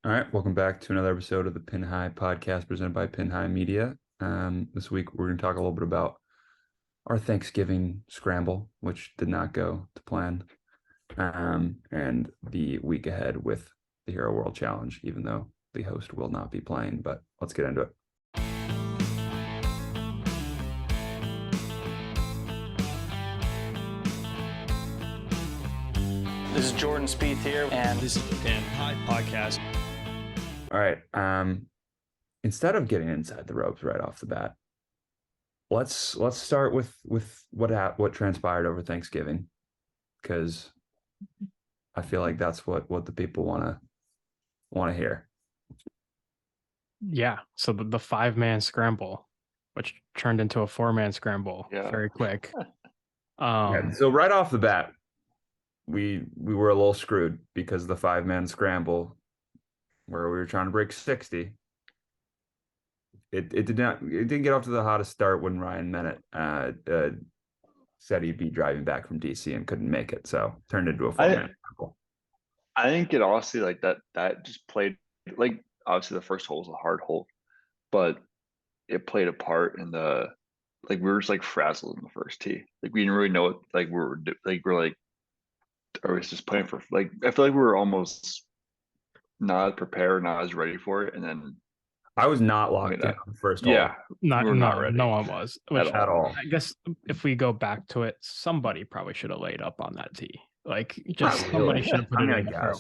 All right, welcome back to another episode of the Pin High podcast presented by Pin High Media. This week we're going to talk a little bit about our Thanksgiving scramble, which did not go to plan, and the week ahead with the Hero World Challenge, even though the host will not be playing. But let's get into it. This is Jordan Spieth here, and this is the Pin High podcast. All right. Instead of getting inside the ropes right off the bat, let's start with what transpired over Thanksgiving, because I feel like that's what the people want to hear. Yeah. So the 5-man scramble, which turned into a 4-man scramble very quick. So right off the bat, we were a little screwed because the 5-man scramble, where we were trying to break 60, it didn't get off to the hottest start when Ryan Mennett said he'd be driving back from DC and couldn't make it, so turned into a 4-man scramble. I think it honestly like that just played, like, obviously the first hole was a hard hole, but it played a part in the, like, we were just like frazzled in the first tee. Like, we didn't really know what, like, we're like, I was just playing for, like, I feel like we were almost not prepared, not as ready for it. And then I was not locked in on the first hole. Yeah, not ready. No one was at all. I guess if we go back to it, somebody probably should have laid up on that tee. Like, just somebody should have put it in the fairway.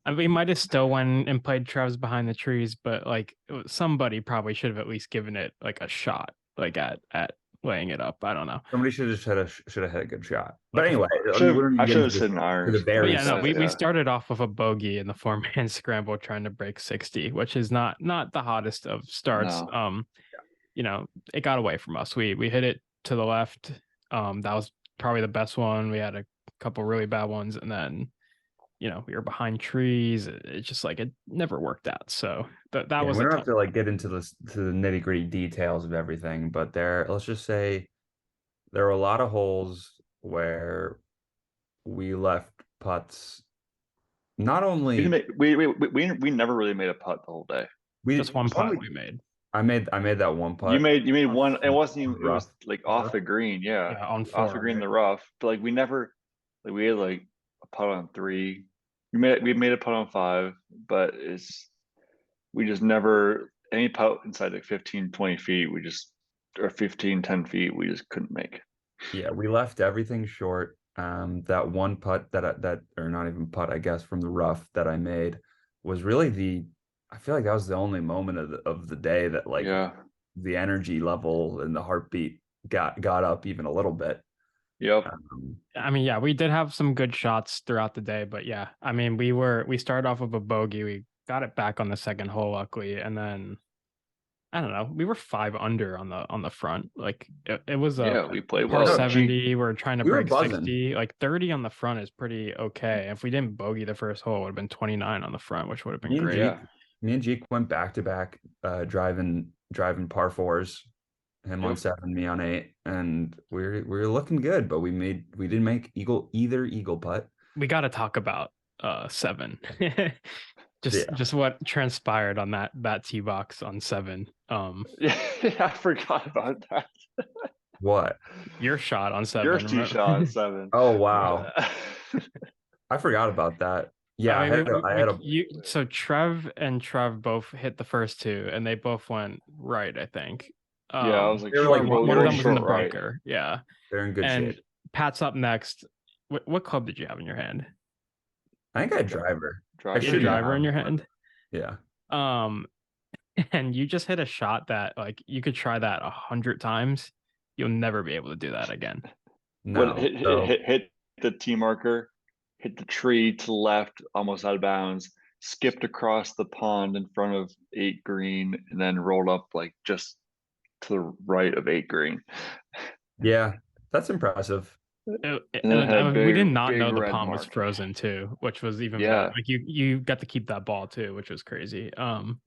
I mean, we might have still went and played Trev's behind the trees, but like somebody probably should have at least given it like a shot, like at laying it up. I don't know. Somebody should have had a good shot. But anyway, I should have said an iron. We started off with a bogey in the 4-man scramble trying to break 60, which is not the hottest of starts. No. It got away from us. We hit it to the left. That was probably the best one. We had a couple really bad ones, and then we were behind trees. It's just like it never worked out. So that was. We don't have to like get into the nitty gritty details of everything, but let's just say there were a lot of holes where we left putts. Not only we never really made a putt the whole day. Just one putt we made. I made that one putt. You made one. It wasn't even. It was like off the green. Yeah, on 4, off the green, the rough. But like we never, like, we had like a putt on 3. We made a putt on 5, but we just never, any putt inside like 15, 20 feet. Or 15, 10 feet. We just couldn't make. Yeah, we left everything short. That one putt or not even putt, I guess, from the rough that I made was really I feel like that was the only moment of the day that, like, the energy level and the heartbeat got up even a little bit. Yep. I mean, yeah, we did have some good shots throughout the day, but yeah, I mean, we started off with a bogey. We got it back on the second hole, luckily, and then I don't know, we were 5 under on the front. Like it was we played par well. 70. We're trying to break 60. Like 30 on the front is pretty okay. If we didn't bogey the first hole, it would have been 29 on the front, which would have been great. Me and Jeek went back to back, driving par 4s. Him on 7, me on 8, and we were looking good, but we didn't make either eagle putt. We got to talk about 7. just what transpired on that tee box on 7. Yeah, I forgot about that. What? Your shot on 7. Your tee shot on 7. Oh wow. I forgot about that. Yeah, so Trev and Trev both hit the first 2, and they both went right, I think. I was like, one of them was in the bunker. Yeah, they're in good shape. Pat's up next. What club did you have in your hand? I think I had driver. Driver in your hand. Yeah. And you just hit a shot that, like, you could try that 100 times. You'll never be able to do that again. No. Hit the tee marker, hit the tree to the left, almost out of bounds, skipped across the pond in front of 8 green, and then rolled up like just to the right of 8 green. Yeah, that's impressive. We did not know the pond was frozen too, which was even better. Like you got to keep that ball too, which was crazy. And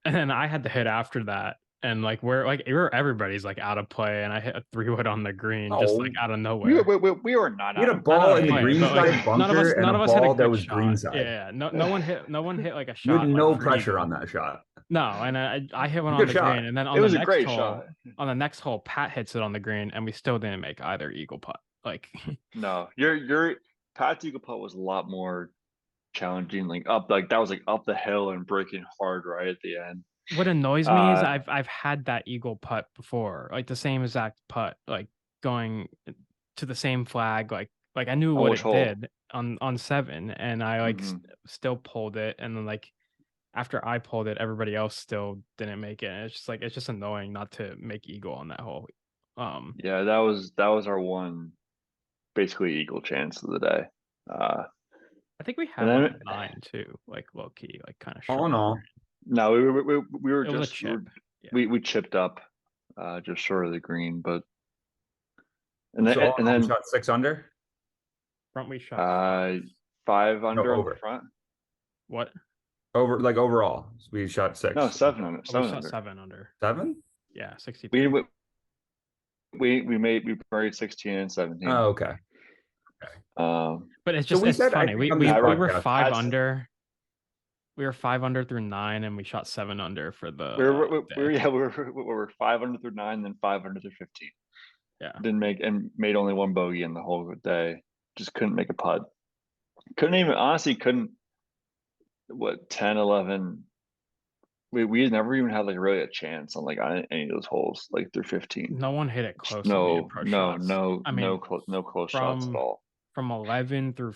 then I had to hit after that, and like everybody's like out of play, and I hit a 3-wood on the green just like out of We nowhere. were not We had out a of ball in the play, green but like side bunker and none a of us hit a ball that good was green shot. side. Yeah, no one hit like a You had shot. no like, for pressure eagle. on that shot. No, and I hit one on Good the shot. green, and then it on the was a next great hole, shot. on the next hole, Pat hits it on the green, and we still didn't make either eagle putt. Like, No, your Pat's eagle putt was a lot more challenging, like that was like up the hill and breaking hard right at the end. what annoys me is I've had that eagle putt before, like the same exact putt, like going to the same flag, like I knew what it did on 7, and I like still pulled it, and then like after I pulled it, everybody else still didn't make it. And it's just annoying not to make eagle on that hole. Yeah, that was our one basically eagle chance of the day. I think we had one at 9 too, like low key, like kind of short. All in all, no, we were it was just a chip. we chipped up just short of the green, but and so then shot 6 under. Front we shot 5 under on over. the front. What? Overall, we shot 6. No, 7 under. We shot 7 under. 7? Yeah, 63. We buried 16 and 17. Oh, okay. But it's just it's funny. We were 5 under. We were 5 under through 9, and we shot 7 under for the. We were 5 under through 9, then 5 under through 15. Yeah. Made only one bogey in the whole day. Just couldn't make a putt. Couldn't. What 10, 11? We never even had like really a chance on like on any of those holes like through 15. No one hit it close. No close shots at all. From 11 through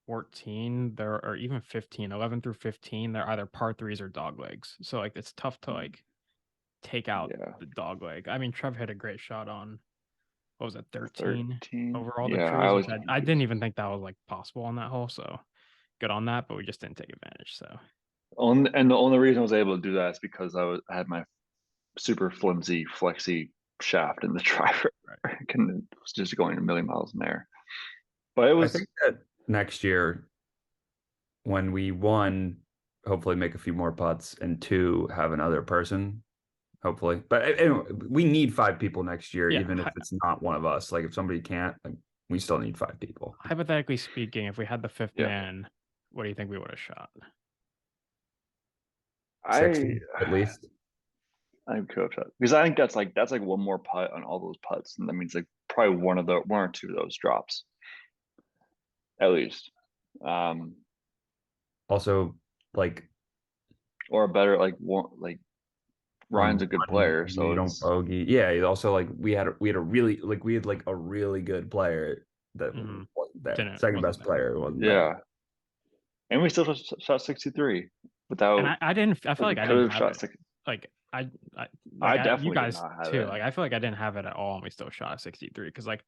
14, there or even 15, 11 through 15, they're either par 3s or dog legs. So like it's tough to like take out the dog leg. I mean, Trev hit a great shot on what was it, 13 overall the trees. I didn't even think that was like possible on that hole. So good on that, but we just didn't take advantage. So and the only reason I was able to do that is because I had my super flimsy flexi shaft in the driver. Right. And it was just going a million miles in there. But it was. I think that next year, when we won, hopefully make a few more putts, and 2 have another person, hopefully. But anyway, we need 5 people next year, even if it's not one of us. Like if somebody can't, like, we still need 5 people. Hypothetically speaking, if we had the 5th man, what do you think we would have shot? 60 at least. I'm cool because I think that's like one more putt on all those putts, and that means like probably one or 2 of those drops, at least. Also, like, or a better Ryan's a good player, so you don't bogey. Yeah, also like we had a really good player that wasn't there. Second best player wasn't there. And we still shot 63 without. And I feel like I didn't have it. Like I definitely you guys did not have too. it. Like I feel like I didn't have it at all, and we still shot 63 because like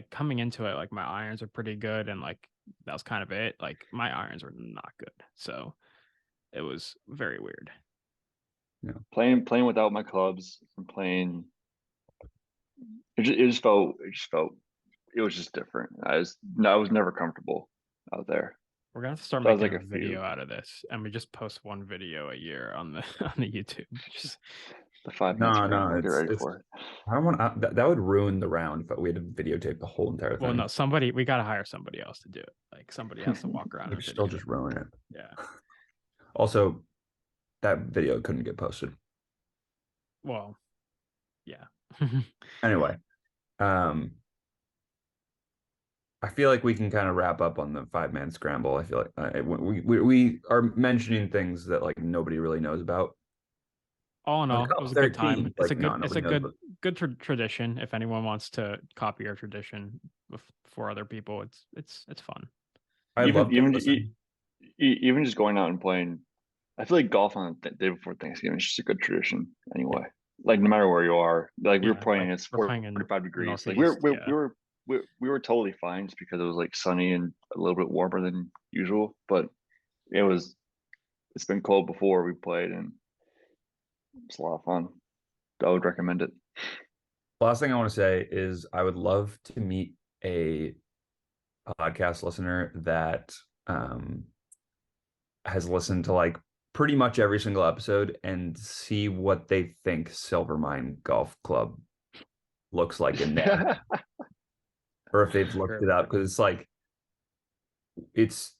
coming into it, like my irons are pretty good, and like that was kind of it. Like my irons were not good, so it was very weird. Yeah, playing without my clubs and playing. It just felt. It was just different. I was never comfortable out there. We're gonna have to start making a video out of this, and we just post one video a year on the YouTube. Just the 5 minutes. No, get ready for it. I don't want that would ruin the round if we had to videotape the whole entire thing. Well, no, we gotta hire somebody else to do it. Like somebody has to walk around and still just ruin it. Yeah. Also, that video couldn't get posted. Well, yeah. Anyway, I feel like we can kind of wrap up on the 5-man scramble. I feel like we are mentioning things that like nobody really knows about. All in all, it was a good time. It's a good tradition. If anyone wants to copy our tradition for other people, it's fun. Even just going out and playing. I feel like golf on the day before Thanksgiving is just a good tradition anyway. Like no matter where you are, like we were playing, it's 45 degrees. Like we were totally fine just because it was like sunny and a little bit warmer than usual. But it's been cold before we played, and it's a lot of fun. I would recommend it. Last thing I want to say is I would love to meet a podcast listener that has listened to like pretty much every single episode and see what they think Silvermine Golf Club looks like in there, or if they've looked it up, because it's like it's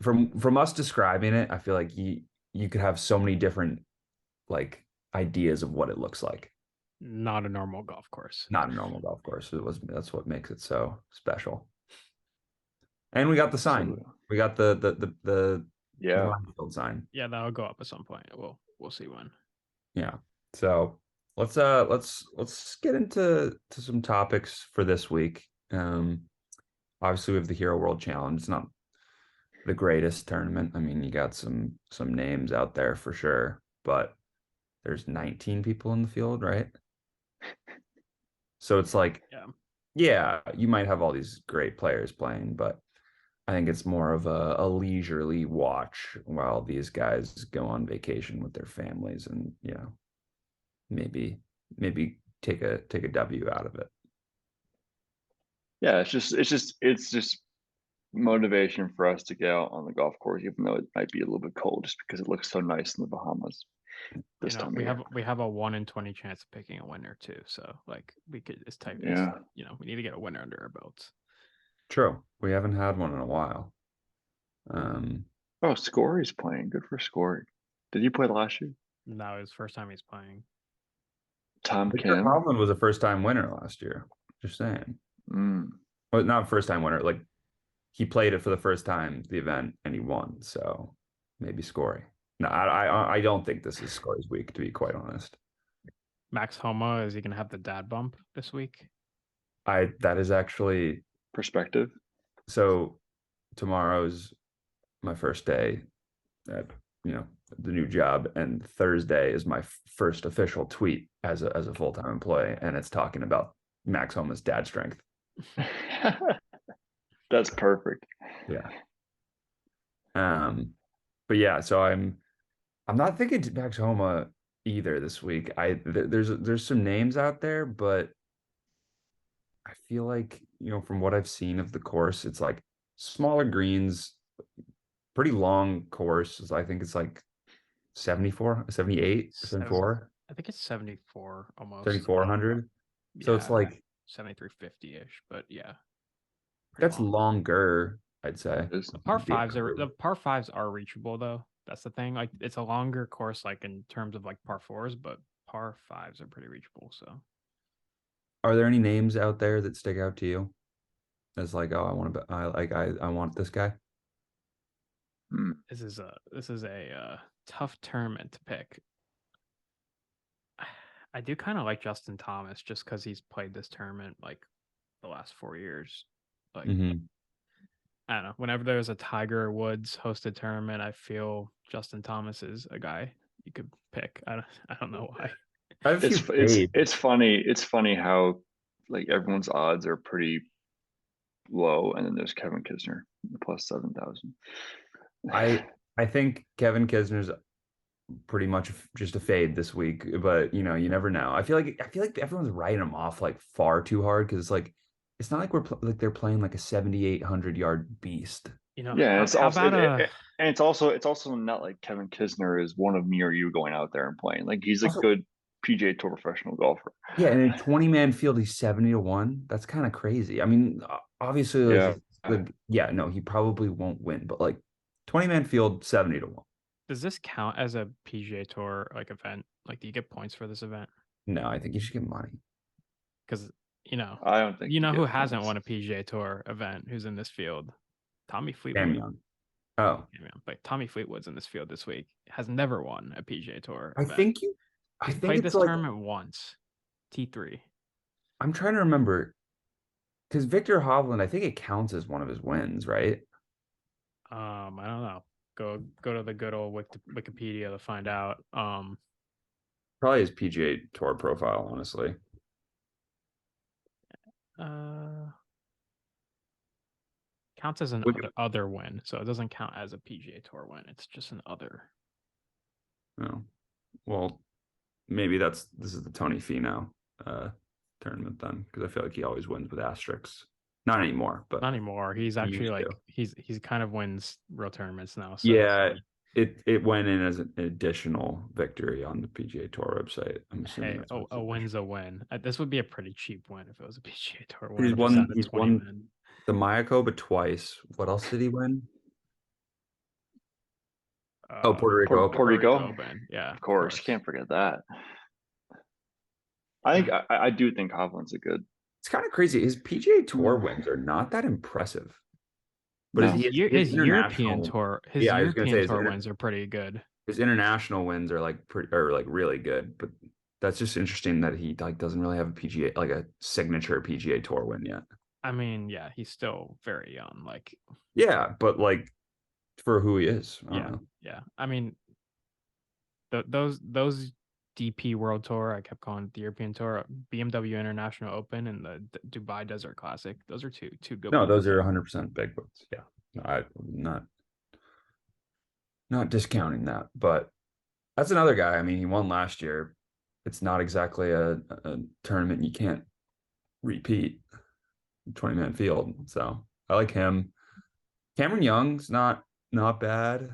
from us describing it. I feel like you could have so many different like ideas of what it looks like. Not a normal golf course. Not a normal golf course. That's what makes it so special. And we got the sign. We got the Minefield sign. Yeah, that'll go up at some point. We'll see when. Yeah. So let's get into some topics for this week. Obviously we have the Hero World Challenge. It's not the greatest tournament. I mean, you got some names out there for sure, but there's 19 people in the field, right? So it's like, yeah, you might have all these great players playing, but I think it's more of a leisurely watch while these guys go on vacation with their families and, maybe take a W out of it. Yeah, it's just motivation for us to get out on the golf course, even though it might be a little bit cold, just because it looks so nice in the Bahamas this time. We have a 1 in 20 chance of picking a winner too. So like we could it's type we need to get a winner under our belts. True. We haven't had one in a while. Scory's playing. Good for Scory. Did he play last year? No, it was the first time he's playing. Tom Victor Kim. Hovland was a first-time winner last year. Just saying. Well, not first-time winner. Like he played it for the first time, the event, and he won. So maybe Scory. No, I don't think this is Scory's week, to be quite honest. Max Homa, is he going to have the dad bump this week? That is actually perspective. So tomorrow's my first day at the new job, and Thursday is my first official tweet as a full-time employee, and it's talking about Max Homa's dad strength. That's perfect. Yeah. But yeah, so I'm not thinking Max Homa either this week. There's some names out there, but I feel like, from what I've seen of the course, it's like smaller greens, pretty long course. I think it's like 74, 78, 74. I think it's 74 almost. 3,400. So it's like 7350-ish, but yeah. That's longer, I'd say. The par fives are reachable though. That's the thing. Like it's a longer course, like in terms of like par fours, but par fives are pretty reachable. So, are there any names out there that stick out to you as like, oh, I want this guy? This is a tough tournament to pick. I do kind of like Justin Thomas just because he's played this tournament like the last 4 years. Like I don't know. Whenever there's a Tiger Woods hosted tournament, I feel Justin Thomas is a guy you could pick. I don't know why. It's funny. It's funny how like everyone's odds are pretty low, and then there's Kevin Kisner plus 7,000. I think Kevin Kisner's pretty much just a fade this week, but you never know. I feel like everyone's writing him off like far too hard because it's not like they're playing like a 7,800 yard beast. Yeah, it's also not like Kevin Kisner is one of me or you going out there and playing. Like he's a good PGA Tour professional golfer. Yeah, and in a 20-man field, he's 70-1. That's kind of crazy. I mean, obviously, he probably won't win, but like 20-man field, 70-1. Does this count as a PGA Tour like event? Like, do you get points for this event? No, I think you should get money. Because I don't think who hasn't won a PGA Tour event who's in this field? Tommy Fleetwood. Cam Young. Oh, but Tommy Fleetwood's in this field this week. Has never won a PGA Tour event. I think played this tournament once. T3. I'm trying to remember because Victor Hovland, I think it counts as one of his wins, right? I don't know. Go to the good old Wikipedia to find out. Probably his PGA Tour profile, honestly. Counts as an other win, so it doesn't count as a PGA Tour win. It's just an other. Oh, well, maybe this is the Tony Finau tournament then, because I feel like he always wins with asterisks. Not anymore, but not anymore. He's actually like he's kind of wins real tournaments now. So yeah, It went in as an additional victory on the PGA Tour website. I'm assuming Hey, that's what a win's a win. This would be a pretty cheap win if it was a PGA Tour win. he's Just won. out of He's 20 won men. the Mayakoba twice. What else did he win? Puerto Rico Open. Puerto Rico Open. Yeah, of course. Can't forget that. I do think Hovland's a good. It's kind of crazy. His PGA Tour wins are not that impressive. But no. his European tour, I was gonna say wins are pretty good. His international wins are like really good. But that's just interesting that he like doesn't really have a PGA like a signature PGA Tour win yet. I mean, yeah, he's still very young. Like, yeah, but like for who he is, I don't know. Yeah. I mean, those DP World Tour, I kept calling it the European Tour, BMW International Open, and the Dubai Desert Classic. Those are two good. No, those are 100% big wins. Yeah, no, I'm not discounting that, but that's another guy. I mean, he won last year. It's not exactly a tournament you can't repeat. 20-man field, so I like him. Cameron Young's not bad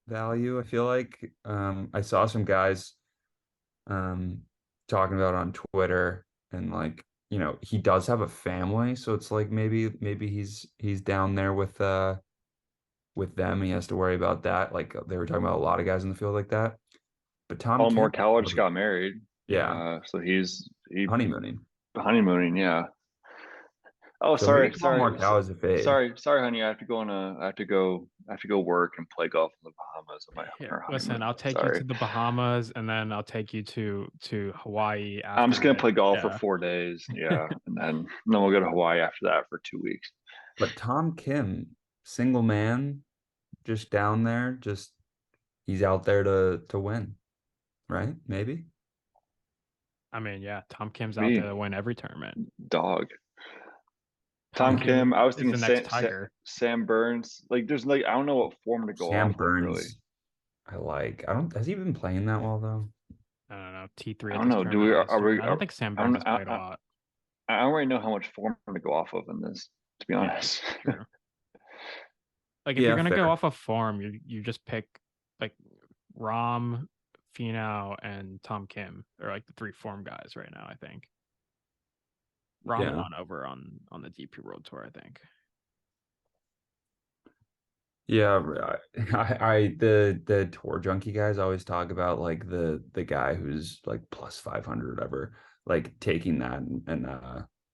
value. I feel like I saw some guys talking about it on Twitter, and like he does have a family, so it's like maybe he's down there with them. He has to worry about that. Like they were talking about a lot of guys in the field like that. But Tom Morikawa just got married. Yeah, so he's honeymooning. Yeah. Oh, So sorry. Morikawa's a fade. Sorry, honey. I have to go work and play golf in the Bahamas. Listen, I'll take you to the Bahamas, and then I'll take you to Hawaii. I'm just gonna play golf for 4 days. Yeah, and then we'll go to Hawaii after that for 2 weeks. But Tom Kim, single man, just down there, he's out there to win, right? Maybe. I mean, yeah, Tom Kim's out there to win every tournament. Dog. Tom Kim, I was thinking Sam Burns. Like, there's I don't know what form to go Sam off Burns, of, really. I like. Has he been playing that well though? I don't know. T3. I don't know. I don't think Sam Burns has played a lot. I don't really know how much form to go off of in this, to be honest. True. Like if you're gonna go off of form, you just pick like Rahm, Finau, and Tom Kim are like the 3 form guys right now. I think. Rahm on over on the DP World Tour, I think. Yeah, the tour junkie guys always talk about like the guy who's like plus 500 or whatever, like taking that and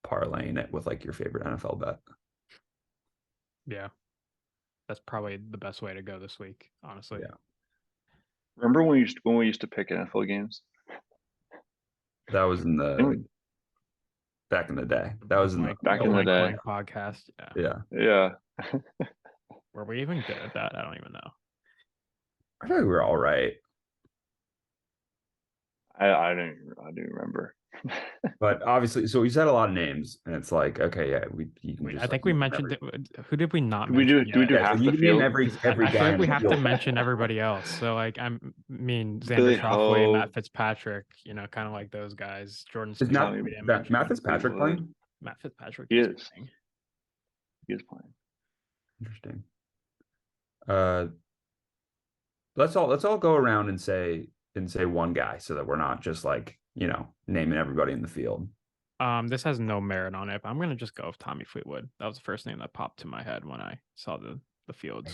parlaying it with like your favorite NFL bet. Yeah, that's probably the best way to go this week, honestly. Yeah. Remember when we used to pick NFL games? That was in the back in the day. That was in back in the day podcast. Yeah. Were we even good at that? I don't even know. I feel like we were all right. I do remember. But obviously, so we said a lot of names, and it's like, okay, yeah, I think we mentioned who did we not? Do we do half the field? Every I guy. feel like we have to mention everybody else. So like I mean Xander Schauffele, Matt Fitzpatrick, kind of like those guys. Jordan Spieth. Matt Fitzpatrick playing? Matt Fitzpatrick. He is. He is playing. Interesting. Let's all go around and say one guy, so that we're not just like naming everybody in the field. This has no merit on it, but I'm gonna just go with Tommy Fleetwood. That was the first name that popped to my head when I saw the field.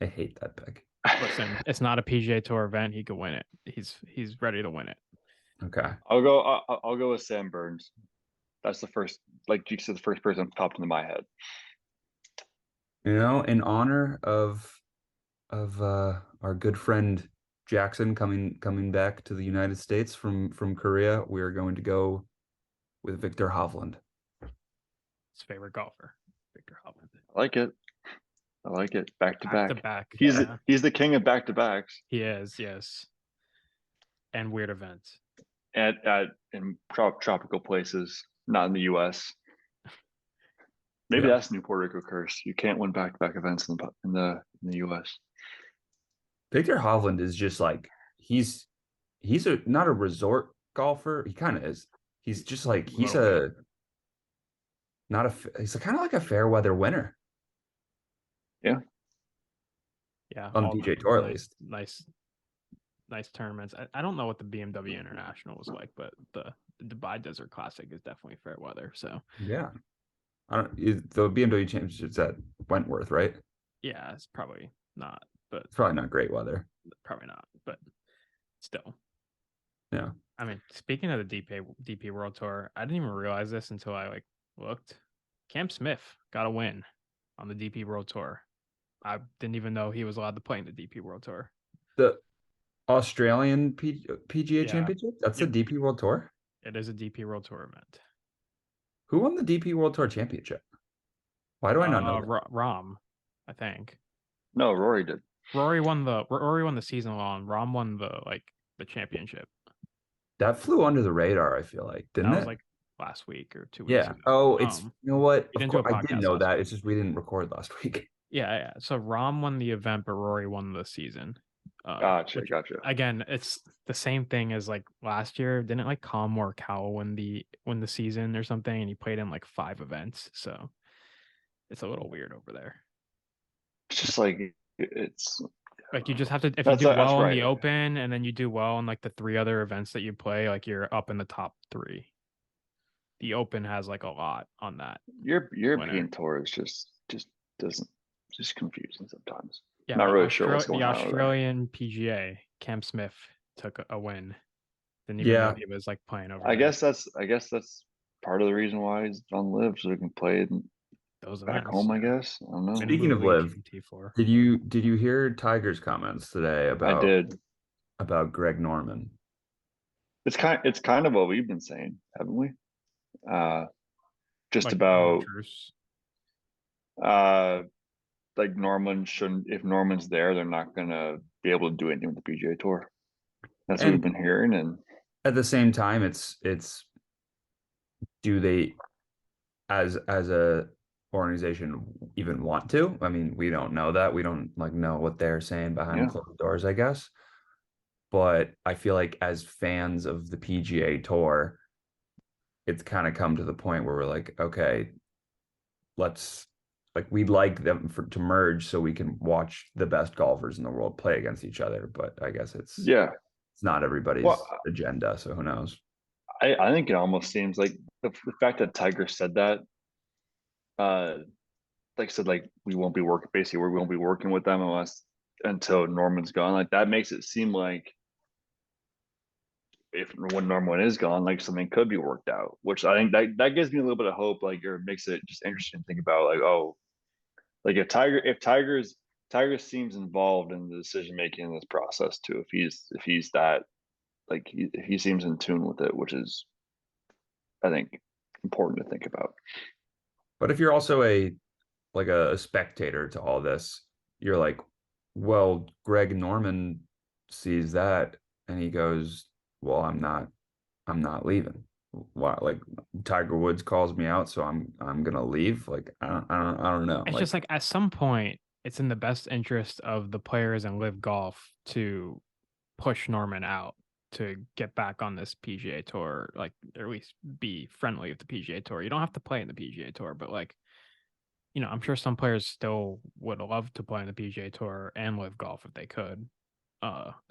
I hate that pick. Listen, it's not a PGA Tour event. He could win it. He's ready to win it. Okay. I'll go with Sam Burns. That's the first, like you said, the first person that popped into my head. In honor of our good friend Jackson coming back to the United States from Korea, we are going to go with Viktor Hovland. His favorite golfer, Viktor Hovland. I like it. Back to back. He's the king of back to backs. He is, yes. And weird events. In tropical places, not in the U.S. Maybe that's the new Puerto Rico curse. You can't win back to back events in the U.S. Viktor Hovland is just like he's not a resort golfer. He kind of is. He's just like he's kind of like a fair weather winner. Yeah. Yeah, on all the PGA the Tour at least. nice tournaments. I don't know what the BMW International was like, but the Dubai Desert Classic is definitely fair weather. So Yeah, I don't. The BMW Championship's at Wentworth, right? yeah, it's probably not, but It's probably not great weather. probably not, but still. Yeah. I mean, speaking of the DP World Tour, I didn't even realize this until I looked. Cam Smith got a win on the DP World Tour. I didn't even know he was allowed to play in the DP World Tour. The Australian PGA Yeah. Championship? That's the Yep. DP World Tour? It is a DP World Tour event. Who won the DP World Tour Championship? Why do I not know that? Rom, I think. No, Rory did. Rory won the season long. Rom won the championship. That flew under the radar, I feel like, didn't That was it? last week or 2 weeks Yeah. ago. Oh, it's you know what? We Of didn't do a course, I didn't podcast know last that. week. It's just we didn't record last week. Yeah. So Rom won the event, but Rory won the season. Gotcha. Again, it's the same thing as last year. Didn't Colin Morikawa win the season or something, and he played in 5 events. So it's a little weird over there. It's just it's you just have to if you do well in the Open and then you do well in the 3 other events that you play, you're up in the top 3. The Open has a lot on that. European Tour is just doesn't just confusing sometimes. Yeah, not really sure what's going the on. Australian PGA, Cam Smith took a win. Didn't even know he was playing over. I guess that's part of the reason why he's on Live, so he can play those back events, home. I guess I don't know. Speaking of Live, did you hear Tiger's comments today about? I did. About Greg Norman. It's kind of what we've been saying, haven't we? Just about Norman shouldn't. If Norman's there, they're not gonna be able to do anything with the PGA Tour. That's what we've been hearing. And at the same time, it's do they, as a organization, even want to? I mean, we don't know that. We don't know what they're saying behind closed doors, I guess. But I feel like as fans of the PGA Tour, it's kind of come to the point where we're like, okay, let's we'd like them to merge so we can watch the best golfers in the world play against each other. But I guess it's not everybody's agenda. So who knows? I think it almost seems like the fact that Tiger said that, we won't be working. Basically, we won't be working with them until Norman's gone. That makes it seem like when Norman is gone, something could be worked out. Which I think that gives me a little bit of hope. Or makes it just interesting to think about. If Tiger seems involved in the decision making in this process too. If he's that he seems in tune with it, which is, I think, important to think about. But if you're also a spectator to all this, you're like, well, Greg Norman sees that and he goes, well, I'm not leaving. Why? Tiger Woods calls me out, so I'm gonna leave. I don't know. It's just at some point, it's in the best interest of the players and Live Golf to push Norman out to get back on this PGA Tour, or at least be friendly with the PGA Tour. You don't have to play in the PGA Tour, but I'm sure some players still would love to play in the PGA Tour and Live Golf if they could.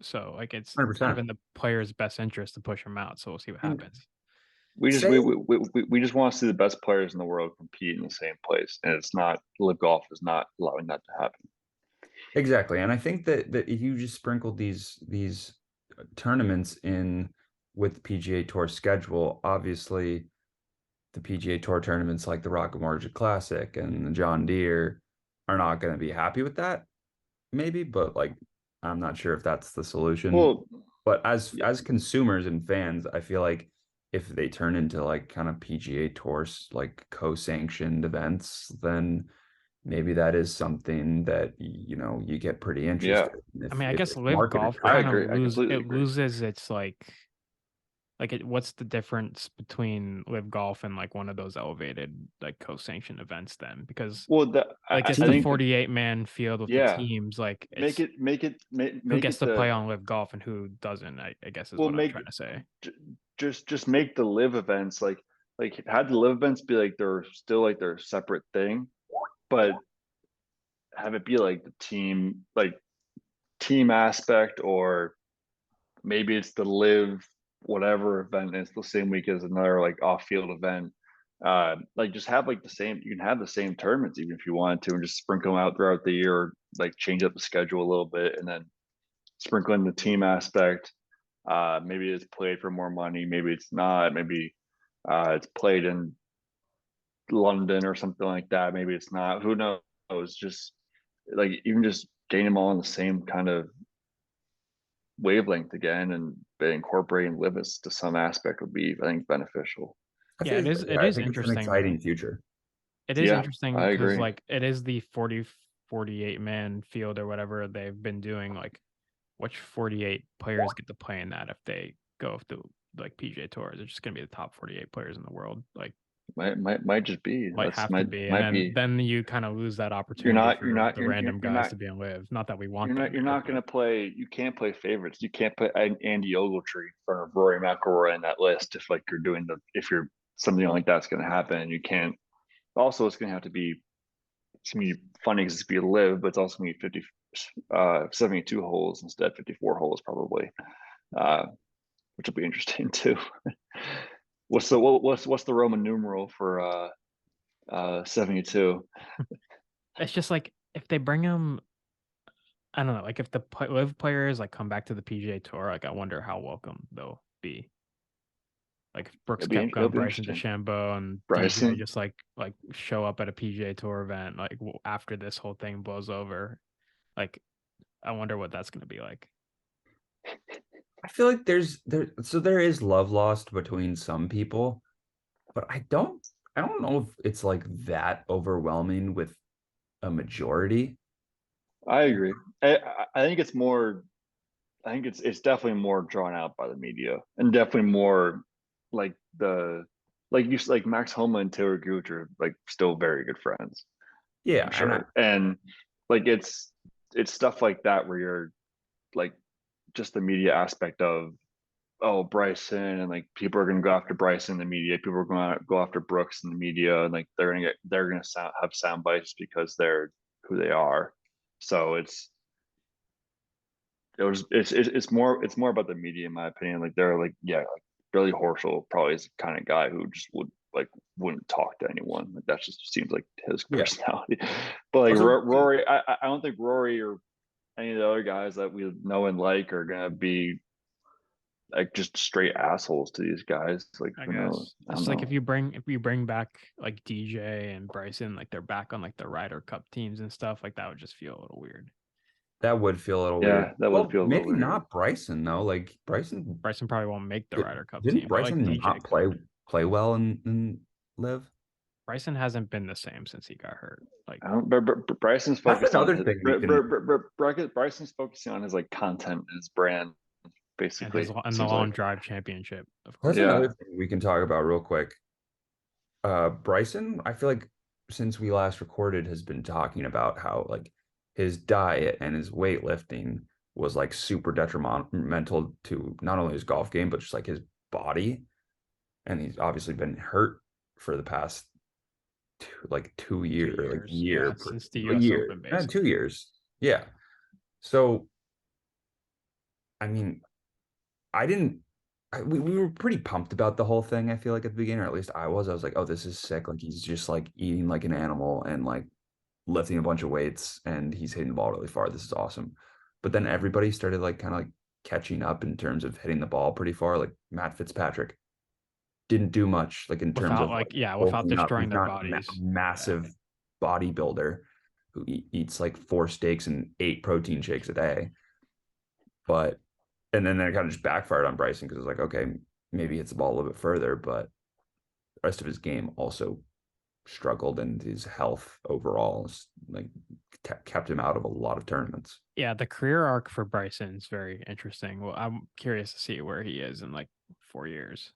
So it's 100%. kind of in the player's best interest to push him out. So we'll see what happens. We just want to see the best players in the world compete in the same place, and it's not. Live Golf is not allowing that to happen. Exactly, and I think that if you just sprinkled these tournaments in with the PGA Tour schedule, obviously the PGA Tour tournaments like the Rocket Mortgage Classic and the John Deere are not going to be happy with that, maybe, but I'm not sure if that's the solution. Well, but as consumers and fans, I feel like if they turn into kind of PGA Tours co-sanctioned events, then maybe that is something that you get pretty interested in. I mean, I guess Live Golf kind of loses its what's the difference between Live Golf and one of those elevated co-sanctioned events then? Because it's the 48-man field with the teams. Who gets to play on Live Golf and who doesn't? I guess is what I'm trying to say. Just make the Live events had the Live events be they're still their separate thing, but have it be the team team aspect, or maybe it's the live whatever event. And it's the same week as another like off field event. Like just have like the same. You can have the same tournaments even if you wanted to, and just sprinkle them out throughout the year, or like change up the schedule a little bit, and then sprinkle in the team aspect. Maybe it's played for more money. Maybe it's not. Maybe it's played in London or something like that. Maybe it's not. Who knows? Just like even just getting them all in the same kind of wavelength again, and incorporating Livis to some aspect would be, I think, beneficial. Yeah, it is. It I is think it's an interesting. exciting future. It is interesting I because agree. like it is the 48 man field or whatever they've been doing. Like, which 48 players get to play in that if they go through like PGA Tours? It's just gonna be the top 48 players in the world. Like, Might just be. might have to be, Might and be. then you kind of lose that You're opportunity not. for You're not. the random You're guys not. to be on live. Not that we want You're them not. You're there, not going to but play. You can't play favorites. You can't put Andy Ogletree in front of Rory McIlroy in that list if like you're doing the if you're something like that's going to happen. You can't. Also, it's going to have to be. It's going to be funny because it's going to be live, but it's also going to be 72 holes instead of 54 holes probably, which will be interesting too. What's the Roman numeral for 72? it's just like if they bring them, I don't know, like if the live players like come back to the PGA Tour, like I wonder how welcome they'll be. Like if Brooks It'll Koepka, be Bryson interesting. DeChambeau, and DJ Bryson, just like show up at a PGA Tour event like after this whole thing blows over. Like, I wonder what that's gonna be like. I feel like there is love lost between some people, but I don't know if it's like that overwhelming with a majority. I agree. I think it's more. I think it's definitely more drawn out by the media, and definitely more like the like Max Homa and Taylor Gooch are like still very good friends, Yeah, I'm and sure. And like it's stuff like that where you're like just the media aspect of, oh, Bryson, and like people are going to go after Bryson in the media. People are going to go after Brooks in the media, and like they're going to have sound bites because they're who they are. So it's more about the media in my opinion. Like they're like, yeah, like Billy Horschel probably is the kind of guy who just wouldn't talk to anyone. Like that just seems like his yeah. personality. But like Also, Rory, I don't think Rory or any of the other guys that we know and like are gonna be like just straight assholes to these guys. Like I who guess knows? I it's don't like know. if you bring back like DJ and Bryson, like they're back on like the Ryder Cup teams and stuff, like that would just feel a little weird. that would feel a little weird. Yeah, that would Well, feel a little maybe weird. not Bryson though. Like Bryson probably won't make the Ryder Cup didn't team, but like Bryson DJ not play could. well in live? Bryson hasn't been the same since he got hurt. Like, I don't. Bryson's That's focused on another his. thing we can. Bryson's focusing on his like content and his brand. and Basically, the seems long like. drive championship, of That's course. Yeah, another thing we can talk about real quick. Bryson, I feel like since we last recorded, has been talking about how like his diet and his weightlifting was like super detrimental to not only his golf game, but just like his body. And he's obviously been hurt for the past 2 years, like 2 years, yeah, since the U.S. Open, 2 years. Yeah. So, I mean, I didn't. We were pretty pumped about the whole thing. I feel like at the beginning, or at least I was. I was like, "Oh, this is sick!" Like he's just like eating like an animal and like lifting a bunch of weights, and he's hitting the ball really far. This is awesome. But then everybody started like kind of like catching up in terms of hitting the ball pretty far. Like Matt Fitzpatrick didn't do much, like in terms without of like like yeah, without bulking up. destroying He's their not bodies. massive bodybuilder who eats like 4 steaks and 8 protein shakes a day. But and then it kind of just backfired on Bryson because it was like, okay, maybe he hits the ball a little bit further, but the rest of his game also struggled, and his health overall like kept him out of a lot of tournaments. Yeah, the career arc for Bryson is very interesting. Well, I'm curious to see where he is in like 4 years.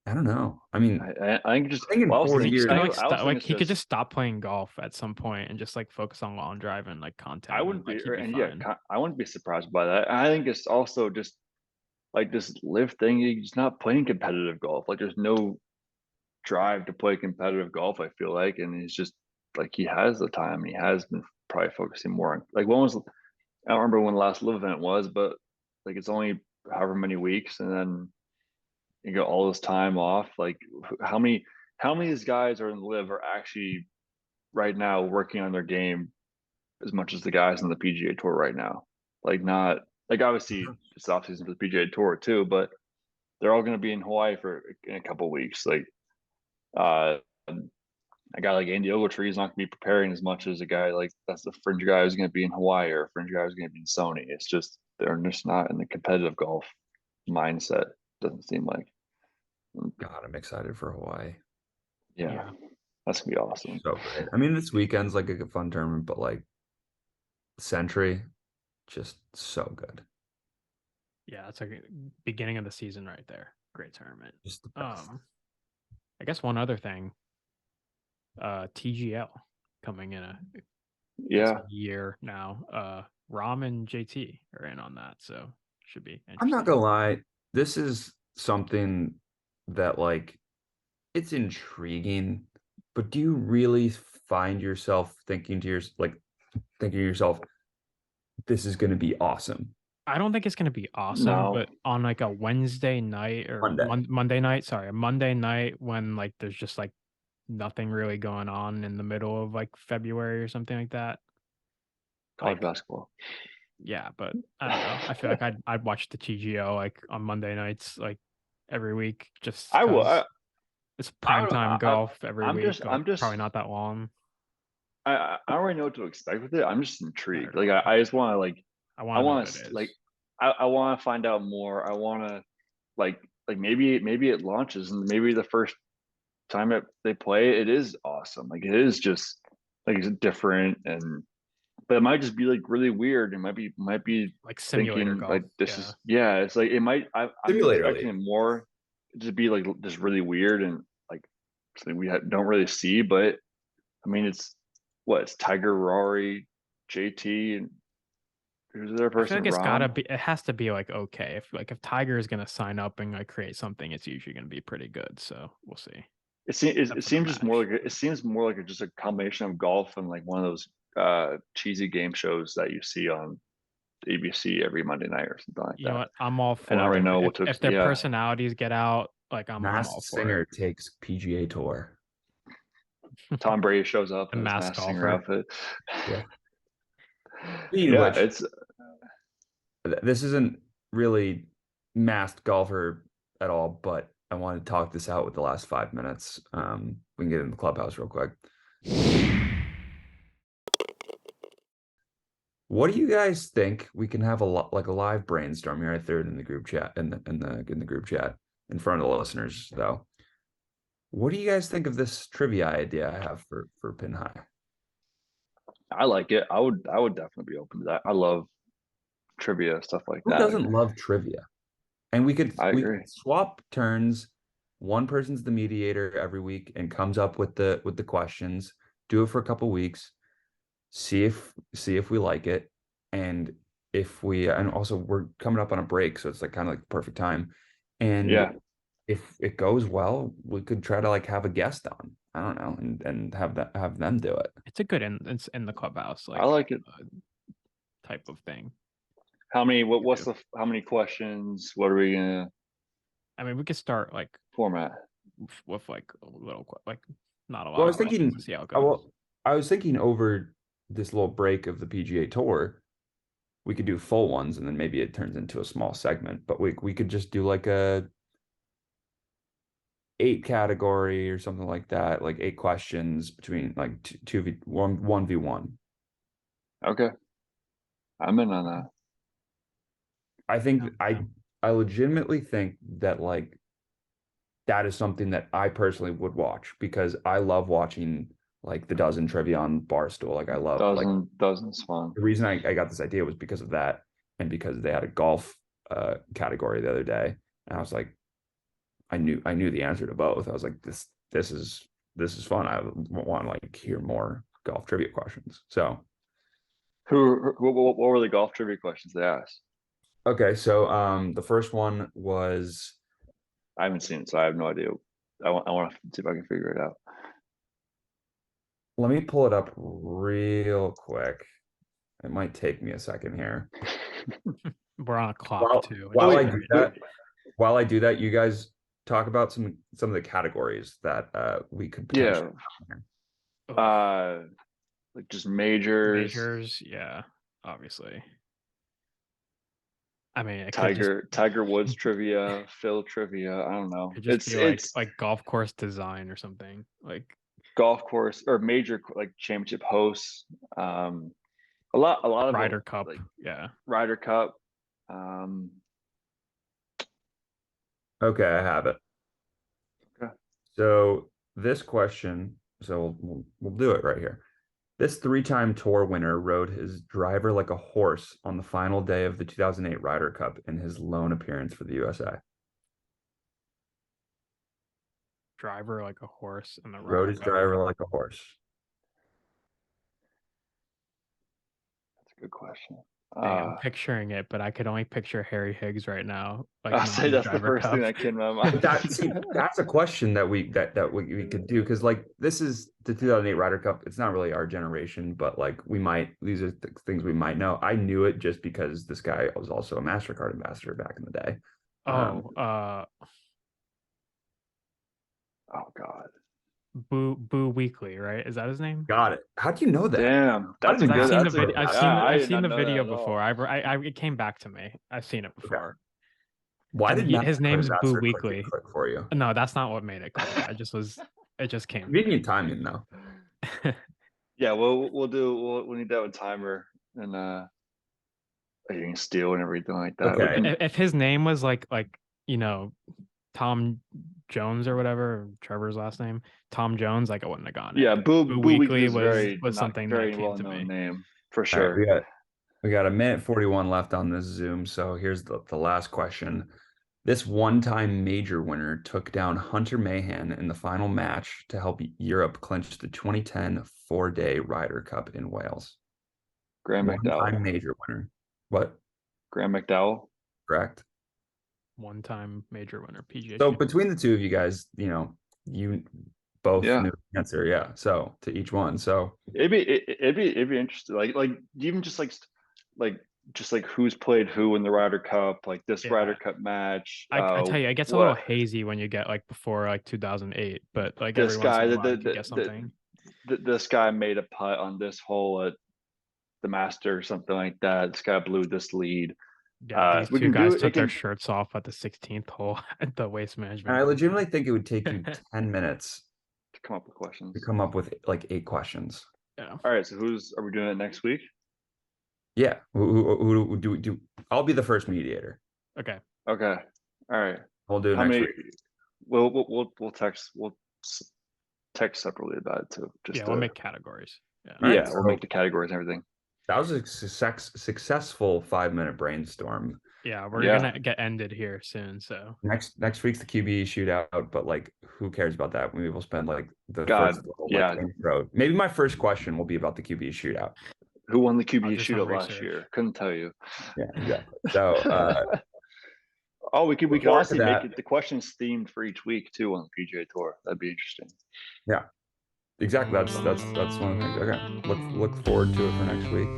I don't know. I mean, I think just. I think in Well, four He's just years, gonna like I also think like it's he could just. just stop playing golf at some point and just like focus on long drive and like I content, and wouldn't like be, he'd be and yeah, fine. I wouldn't be surprised by that. I think it's also just like this live thing. He's not playing competitive golf. Like there's no drive to play competitive golf. I feel like, and he's just like he has the time. And he has been probably focusing more on like when was I don't remember when the last live event was, but like it's only however many weeks, and then you get all this time off. Like how many of these guys are in the live are actually right now working on their game as much as the guys in the PGA Tour right now? Like not like obviously it's off season for the PGA Tour too, but they're all going to be in Hawaii for in a couple weeks. Like uh, a guy like Andy Ogletree is not going to be preparing as much as a guy like that's the fringe guy who's going to be in Hawaii or a fringe guy who's going to be in Sony. It's just they're just not in the competitive golf mindset. Doesn't seem like. God, I'm excited for Hawaii. Yeah, that's gonna be awesome. So great. I mean, this weekend's like a fun tournament, but like Century, just so good. Yeah, it's like beginning of the season right there. Great tournament. Just the best. I guess one other thing, TGL coming in a year now. Rom and JT are in on that, so should be interesting. I'm not gonna lie, this is something that like it's intriguing, but do you really find yourself thinking to yourself, this is gonna be awesome? I don't think it's going to be awesome, No. but on like a Wednesday night or Monday night, sorry, a Monday night when like there's just like nothing really going on in the middle of like February or something like that. College basketball. Yeah, but I don't know. I feel like I'd watch the TGO like on Monday nights like every week just I will. it's primetime golf every week. I'm just probably not that long. I don't really know what to expect with it. I'm just intrigued. Like I just want to like I want to like I want to find out more. I want to like maybe it launches and maybe the first time they play it is awesome. Like it is just like it's different but it might just be like really weird. It might be like simulator thinking golf. Like this is it's like it might. I'm expecting it more to be like just really weird and like something we don't really see. But I mean, it's Tiger, Rory, JT, and who's the other person? I feel like it's gotta be. It has to be like okay. If Tiger is gonna sign up and like create something, it's usually gonna be pretty good. So we'll see. It seems just more like it seems more like just a combination of golf and like one of those cheesy game shows that you see on ABC every Monday night or something like that. You know what? I'm all for it. I don't really know what to. If their personalities get out, like I'm all for Singer it. takes PGA Tour. Tom Brady shows up in his masked Singer outfit. Yeah. It's this isn't really masked golfer at all, but I want to talk this out with the last 5 minutes. We can get in the clubhouse real quick. What do you guys think? We can have a live brainstorm here. I threw it in the group chat in the group chat in front of the listeners though. What do you guys think of this trivia idea I have for Pin High? I like it. I would definitely be open to that. I love trivia stuff like that. Who doesn't love trivia? And we could swap turns. One person's the mediator every week and comes up with the questions. Do it for a couple weeks. See if we like it, and and also we're coming up on a break, so it's like kind of like perfect time. And if it goes well, we could try to like have a guest on. I don't know, and have them do it. It's a good in the clubhouse. Like I like it. Type of thing. How many? How many questions? What are we gonna? I mean, we could start like format with like a little like not a lot. Well, I was thinking. See how it goes. I was thinking over this little break of the PGA Tour, we could do full ones, and then maybe it turns into a small segment. But we could just do like a 8 category or something like that, like 8 questions between like 1v1. Okay, I'm in on that. I think I legitimately think that like that is something that I personally would watch because I love watching like the Dozen trivia on Barstool. Like I love Dozen's fun. The reason I got this idea was because of that, and because they had a golf category the other day, and I was like, I knew the answer to both. I was like, this is fun. I want to like hear more golf trivia questions. So, what were the golf trivia questions they asked? Okay, so the first one was, I haven't seen it, so I have no idea. I want to see if I can figure it out. Let me pull it up real quick, It might take me a second here. We're on a clock While, too. while I do that, while I do that, you guys talk about some of the categories that we could potentially. Like just majors. Majors, yeah, obviously. I mean, it Tiger Woods trivia, Phil trivia. I don't know. Could just be like golf course design or something, like golf course or major like championship hosts. A lot of Ryder Cup, like, yeah, Ryder Cup. Okay, I have it. Okay. So this question, so we'll do it right here. This 3-time tour winner rode his driver like a horse on the final day of the 2008 Ryder Cup in his lone appearance for the USA. Driver like a horse and the rode his driver like a horse. That's a good question. I'm picturing it, but I could only picture Harry Higgs right now. Like, I'll say that's the first thing that came to my mind. That's a question that we could do, because like this is the 2008 Ryder Cup. It's not really our generation, but like these are things we might know. I knew it just because this guy was also a MasterCard ambassador back in the day. Oh God. Boo Weekly, right? Is that his name? Got it. How'd you know that? Damn, that's a good. I've seen the video before. It came back to me. I've seen it before. Okay. Why did his name's Boo Weekly click for you? No, that's not what made it click. It just came. Convenient timing though. Yeah, we'll need that with timer and you can steal and everything like that. Okay. If his name was like Tom Jones or whatever, Trevor's last name, Tom Jones, like I wouldn't have gotten it. Yeah, Boo Weekly was something very that came well to me. known name for sure. Right, we got a minute 41 left on this Zoom, so here's the last question. This one-time major winner took down Hunter Mahan in the final match to help Europe clinch the 2010 4-day Ryder Cup in Wales. Graham McDowell. One-time major winner. What? Graham McDowell. Correct. One-time major winner, PGA. So between the two of you guys, you both knew the answer. Yeah. So to each one. So it'd be interesting. Like even just like who's played who in the Ryder Cup, like this Ryder Cup match. I tell you, it gets a little hazy when you get like before like 2008, but like this guy, this guy made a putt on this hole at the Masters or something like that. This guy blew this lead. Yeah, these two guys took their shirts off at the 16th hole at the Waste Management. I legitimately think it would take you 10 minutes to come up with questions. To come up with like 8 questions. Yeah. All right. So are we doing it next week? Yeah. Who do? I'll be the first mediator. Okay. Okay. All right. We'll do it next week. We'll text. We'll text separately about it too. We'll make categories. Yeah. We'll make the categories and everything. That was a successful 5-minute brainstorm. Yeah, we're gonna get ended here soon. So next week's the QB shootout, but like, who cares about that? Maybe we'll spend like the intro. Maybe my first question will be about the QB shootout. Who won the QB shootout last year? Couldn't tell you. Yeah, exactly. So, we could honestly make it the questions themed for each week too on the PGA Tour. That'd be interesting. Yeah. Exactly. That's one of the things. Okay. Look forward to it for next week.